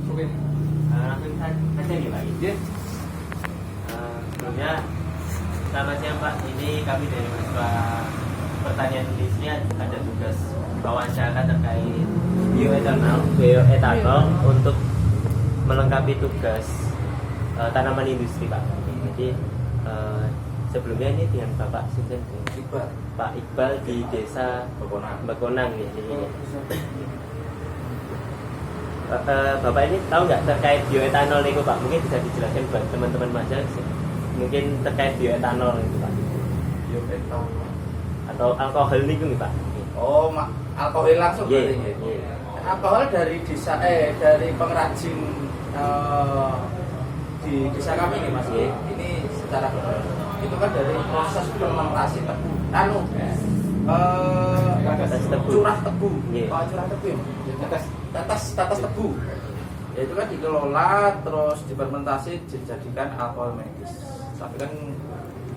Oke. Langsung saja nih Pak. Yes. Sebelumnya selamat siang Pak. Ini kami dari mahasiswa pertanian di sini ada tugas wawancara terkait bioetanol untuk melengkapi tugas tanaman industri Pak. Jadi sebelumnya ini dengan Bapak Sinten Iqbal. Pak Iqbal di desa Bekonang ya. Bapak ini tahu nggak terkait bioetanol itu Pak? Mungkin bisa dijelaskan buat teman-teman mahasiswa. Mungkin terkait bioetanol itu Pak. Bioetanol. Atau alkohol ini nih Pak. Oh, alkohol langsung Iya. berarti. Alkohol dari desa dari pengrajin di desa kami ini Mas. Iya. Ini secara itu kan dari proses fermentasi tebu. Curah tebu. Iya. Oh, curah tebu. Tetes tebu. Ya itu kan dikelola terus difermentasi dijadikan alkohol medis. Tapi kan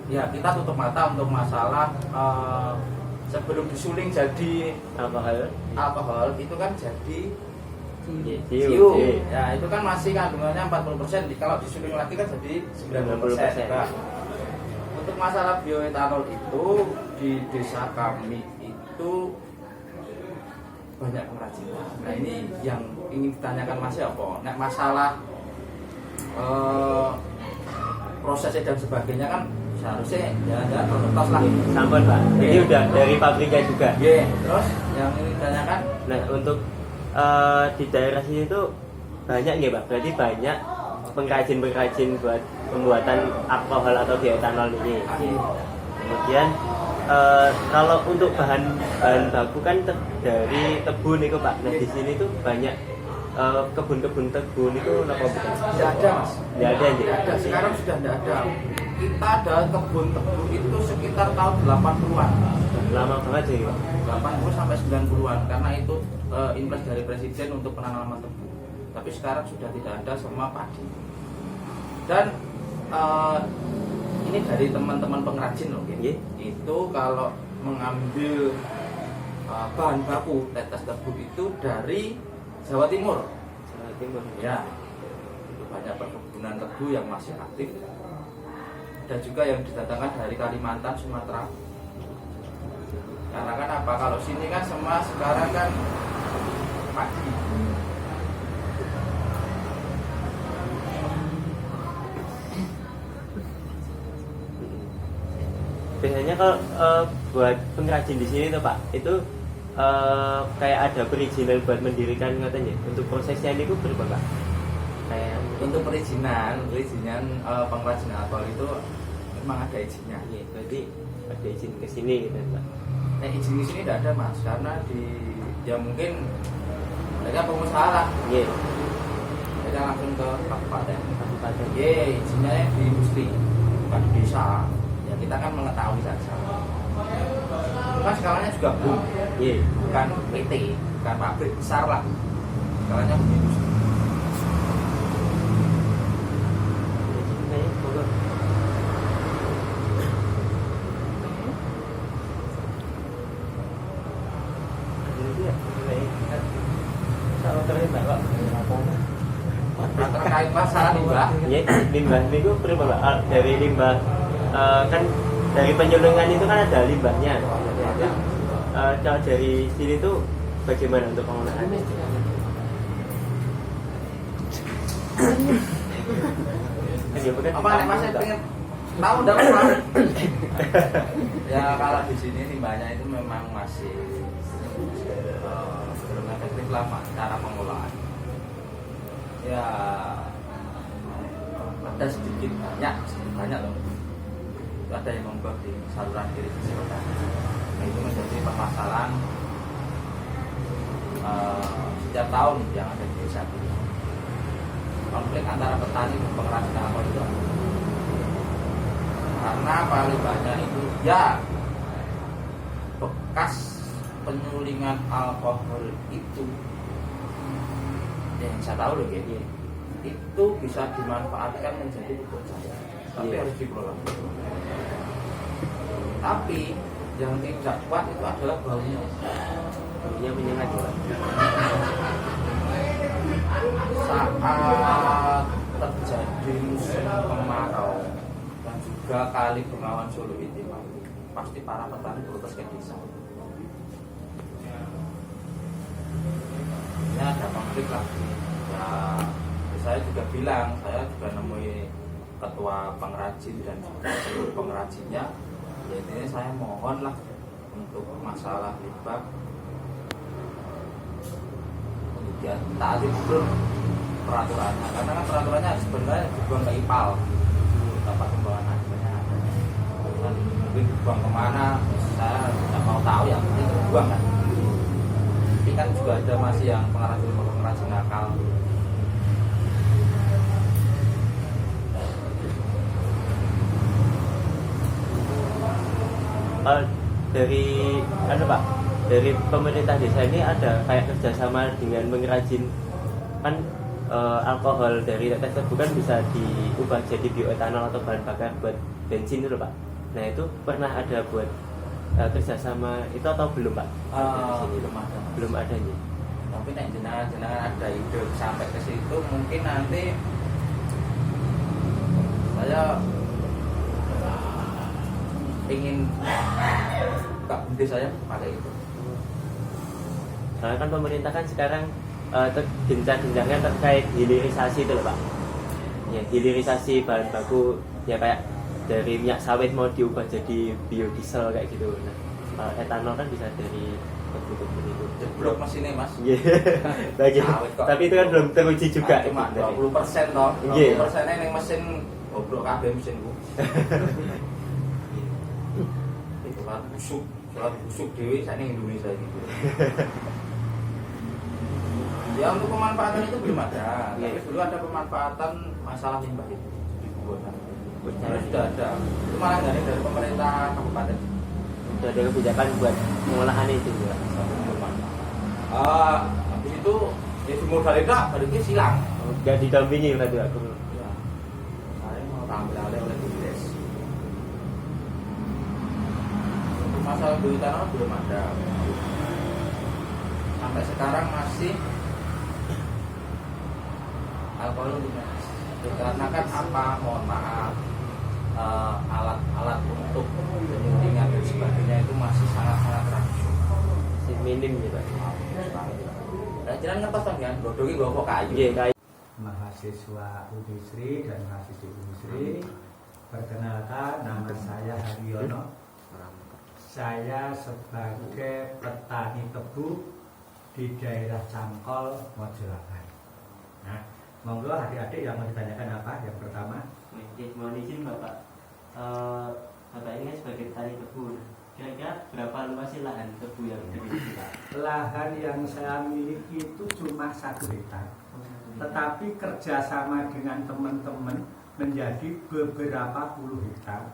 ya kita tutup mata untuk masalah sebelum disuling jadi alkohol itu kan jadi siu. Ya itu kan masih kandungannya 40%. Kalau disuling lagi kan jadi 90%. Nah, untuk masalah bioetanol itu di desa kami itu banyak pengrajin. Nah ini yang ingin ditanyakan Mas ya apa? Nah masalah prosesnya dan sebagainya kan seharusnya ya terlepas lah. Sampun Pak. Jadi udah dari pabriknya juga. Iya. Terus yang ini ditanyakan? Nah untuk di daerah sini itu banyak nggak Pak? Berarti banyak pengrajin buat pembuatan alkohol atau bioetanol ini. Kemudian kalau untuk bahan baku kan dari tebu nih Pak. Nah di sini tuh banyak kebun-kebun tebu itu apa bukan? Tidak ada Mas. Tidak ada ya? Tidak ada. Sekarang sudah tidak ada. Kita ada kebun tebu itu sekitar tahun 80-an. Lama banget sih Pak. 80 sampai 90-an karena itu impres dari presiden untuk penanaman tebu. Tapi sekarang sudah tidak ada, semua padi. Dan ini dari teman-teman pengrajin loh, yeah. Itu kalau mengambil bahan baku tetes tebu itu dari Jawa Timur. Jawa Timur. Ya, itu banyak perkebunan tebu yang masih aktif. Dan juga yang didatangkan dari Kalimantan, Sumatera. Karena kan apa? Kalau sini kan semua sekarang kan padi. Biasanya kalau buat pengrajin di sini tuh Pak, itu kayak ada perizinan buat mendirikan katanya. Untuk prosesnya ini berapa Pak? Kayak untuk perizinan pengrajin alkohol itu memang ada izinnya. Iya, berarti ada izin ke sini gitu Pak. Nah izin di sini tidak ada Mas, karena ya mungkin mereka pengusaha lah. Iya. Mereka langsung ke kabupaten. Iya, izinnya di industri, bukan di desa. Ya kita kan mengetahui saja. Itu kan skalanya juga boom. Iya. Bukan PT, bukan pabrik besar lah. Skalanya di industri. Terkait masalah limbah, ya limbah itu berapa Pak? Dari limbah kan dari penyulingan itu kan ada limbahnya. Kalau dari sini tuh bagaimana untuk pengolahannya? Apa nih Mas pengen tahu dong Pak? Ya kalau di sini limbahnya itu memang masih belum efektif lah Pak cara pengolahan. Ya ada sedikit banyak loh. Ada yang membuat di saluran kiri sisi otak. Nah, itu menjadi permasalahan setiap tahun yang ada di desa ini. Konflik antara petani dan pengrajin alkohol itu karena paling banyak itu ya bekas penyulingan alkohol itu yang saya tahu loh gitu, itu bisa dimanfaatkan menjadi pupuk cair, tapi harus dikelola. Tapi yang tidak kuat itu adalah baunya. Baunya menyengat juga. Saat 3 kali Bengawan Solo itu pasti para petani protes ke desa. Ini ada konflik lah. Ya, saya juga bilang, saya juga nemui ketua pengrajin dan juga seluruh pengrajinnya. Ya intinya saya mohon lah untuk masalah limbah ya taati betul peraturannya, karena kan peraturannya sebenarnya dibuang ke IPAL tempat pembuangan akhirnya dan mungkin dibuang kemana saya tidak mau tahu, ya mungkin dibuang kan, tapi kan juga ada masih yang pengrajin nakal. Dari Pak, dari pemerintah desa ini ada kayak kerjasama dengan pengrajin kan alkohol dari tetes tebu kan bisa diubah jadi bioetanol atau bahan bakar buat bensin itu Pak. Nah itu pernah ada buat kerjasama itu atau belum Pak? Belum ada nih. Tapi nek jenengan ada ide sampai ke situ, mungkin nanti saya ingin buka budi saya pakai itu. Karena kan pemerintah kan sekarang gencar-gencarnya terkait hilirisasi itu loh Pak. Ya, hilirisasi bahan baku ya kayak dari minyak sawit mau diubah jadi biodiesel kayak gitu. Nah, etanol kan bisa dari tebu-tebu itu. Jeblok mesinnya Mas. Iya. Tapi itu kan belum teruji juga. Cuma 20% toh. 20% yang mesin goblok kabeh mesinku. Itu kan busuk dewi saya ini Indonesia gitu. Ya untuk pemanfaatan itu belum ada, tapi dulu ada pemanfaatan masalah limbah itu di Kubotan. Sebenarnya sudah ada, itu malah dari pemerintah kabupaten. Sudah ada kebijakan buat pengolahan itu juga. Habis itu ya dimodal itu baliknya silang. Gak didampingi berarti aku. Ya, saya mau tampil oleh BPS. Untuk masalah bioetanol belum ada. Sampai sekarang masih alkohol karena kan apa, mohon maaf, alat-alat untuk penyuntingan dan sebagainya itu masih sangat-sangat ragu, masih minim ya Pak. Dan jangan ngetos kan, dodogi bawa kayu. Iya kayu. Mahasiswa Udisri dan mahasiswi Udisri, perkenalkan nama saya Haryono. Saya sebagai petani tebu di daerah Cangkol, Mojolakan. Nah, monggo adik-adik yang mau ditanyakan apa? Yang pertama, Mohon izin Bapak, Bapak ini sebagai petani tebu, kira-kira berapa luas sih lahan tebu yang dimiliki Pak? lahan yang saya miliki itu cuma 1 hektar, tetapi kerjasama dengan teman-teman menjadi beberapa puluh hektar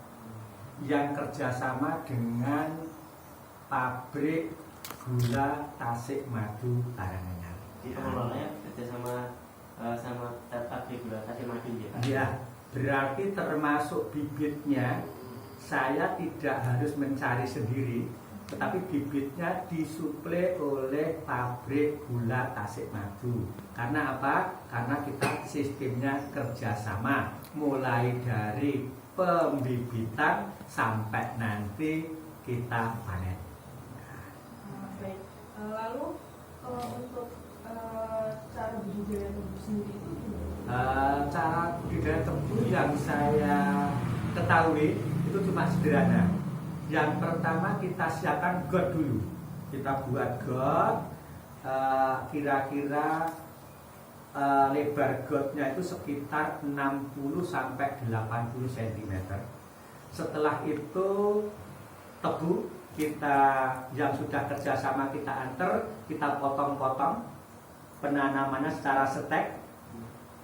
yang kerjasama dengan pabrik gula Tasik Madu Karanganyar. Jadi pengelolanya kerjasama sama pabrik gula Tasik Madu ya Pak? Ya, berarti termasuk bibitnya saya tidak harus mencari sendiri, tetapi bibitnya disuplai oleh pabrik gula Tasik Madu. Karena apa? Karena kita sistemnya kerjasama, mulai dari pembibitan sampai nanti kita panen. Baik, lalu untuk cara budidaya tebu sendiri itu gimana? Cara budidaya tebu yang saya ketahui itu cuma sederhana. Yang pertama kita siapkan got dulu. Kita buat got, kira-kira lebar gotnya itu sekitar 60 sampai 80 cm. Setelah itu tebu kita yang sudah kerjasama kita antar, kita potong-potong penanamannya secara setek.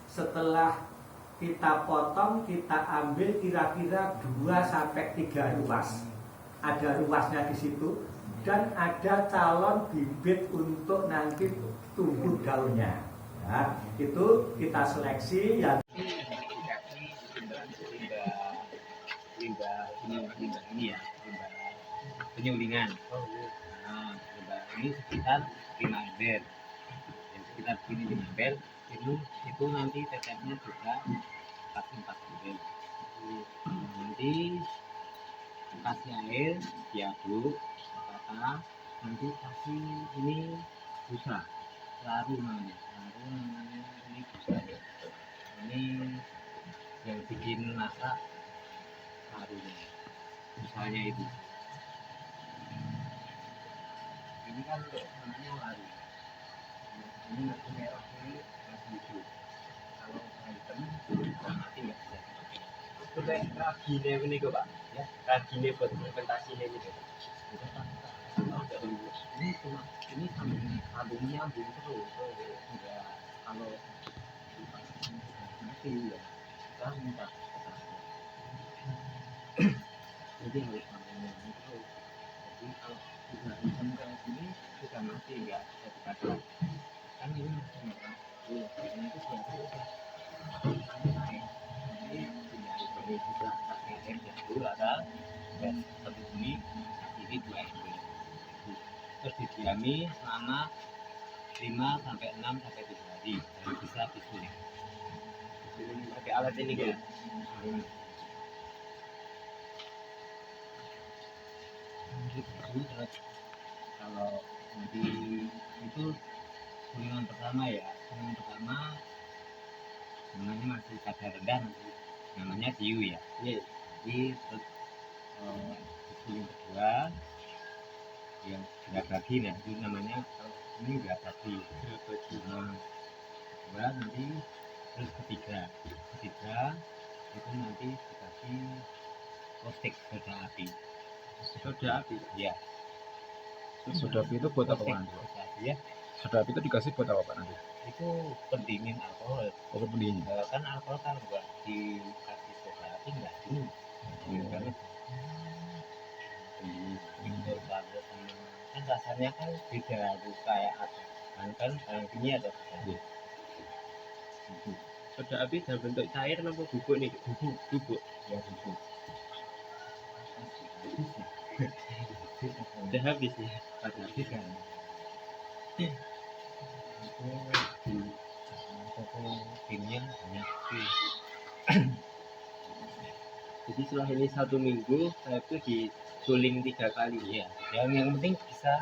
Setelah kita potong, kita ambil kira-kira 2 sampai 3 ruas. Ada ruasnya di situ dan ada calon bibit untuk nanti tumbuh daunnya. Nah, itu kita seleksi yang limbah ini ya, limbah penyulingan. Nah, limbah ini sekitar 5 ampere. Yang sekitar ini 5 ampere itu nanti tetepnya juga 4 ampere. Nanti kasih air, diaduk, rata, nanti kasih ini busa, laru namanya, ini busa ya. Ini yang bikin masak larunya, busanya itu. Ini kan namanya laru. Ini nasi merah ini nasi hijau. Kalau hitam udah mati nggak bisa. Itu kayak ragine ini kok Pak, ya ragine buat fermentasinya gitu. Ini cuma ini sambung nyambung terus, enggak kalau mati ya kita minta jadi harus sambung nyambung terus. Jadi kalau sudah hitam kayak gini sudah mati enggak bisa dikasih. Kan ini masih merah, ini itu sudah naik. Jadi ini bisa pakai air dulu ada satu bunyi ini 2 ember. Terus didiami selama 5 sampai 6 sampai 7 hari baru bisa disuling. Pakai alat ini Ya. kan. Terus kalau nanti itu sulingan pertama ya, sulingan pertama namanya masih kadar rendah nanti namanya diu ya. Iya. Jadi terus suling kedua yang nggak bagi nah itu namanya kalau ini nggak bagi. Kedua nanti terus ketiga itu nanti dikasih kostik soda api. Soda api. Ya. Soda api itu buat apa Kostik nanti? soda api ya. Soda api itu dikasih buat apa Pak nanti? Itu pendingin alkohol. Oh, pendingin. Kan alkohol kan nggak dikasih soda api nggak dingin. Dingin banget. Pendingin soda sama kan rasanya kan beda tuh kayak apa kan gini atau Iya. Soda api dalam bentuk cair apa bubuk nih? Bubuk. ya bubuk. Udah habis ya. Pada habis kan itu di toko timnya banyak sih. Jadi setelah ini 1 minggu saya itu disuling 3 kali. Iya, yang penting bisa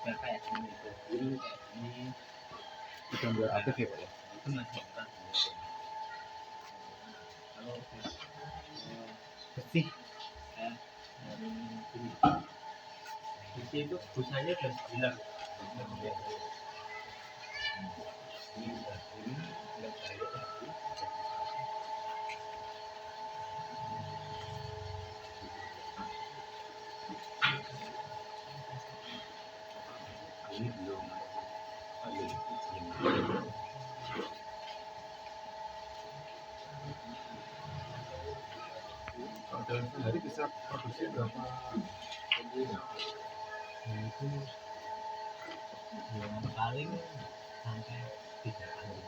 nggak kayak gini tuh, ini kayak gini Sudah mulai aktif ya Pak ya? itu masih orang. Kalau bersih ya ini Di situ busanya udah bilang. ini nggak saya lagi. Ini belum Dalam sehari bisa produksi berapa? itu yang paling sampai 3 kali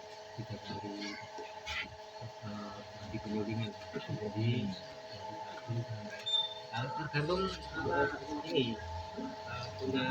di penyulingan. Jadi dari 1 sampai kalau tergantung ini punya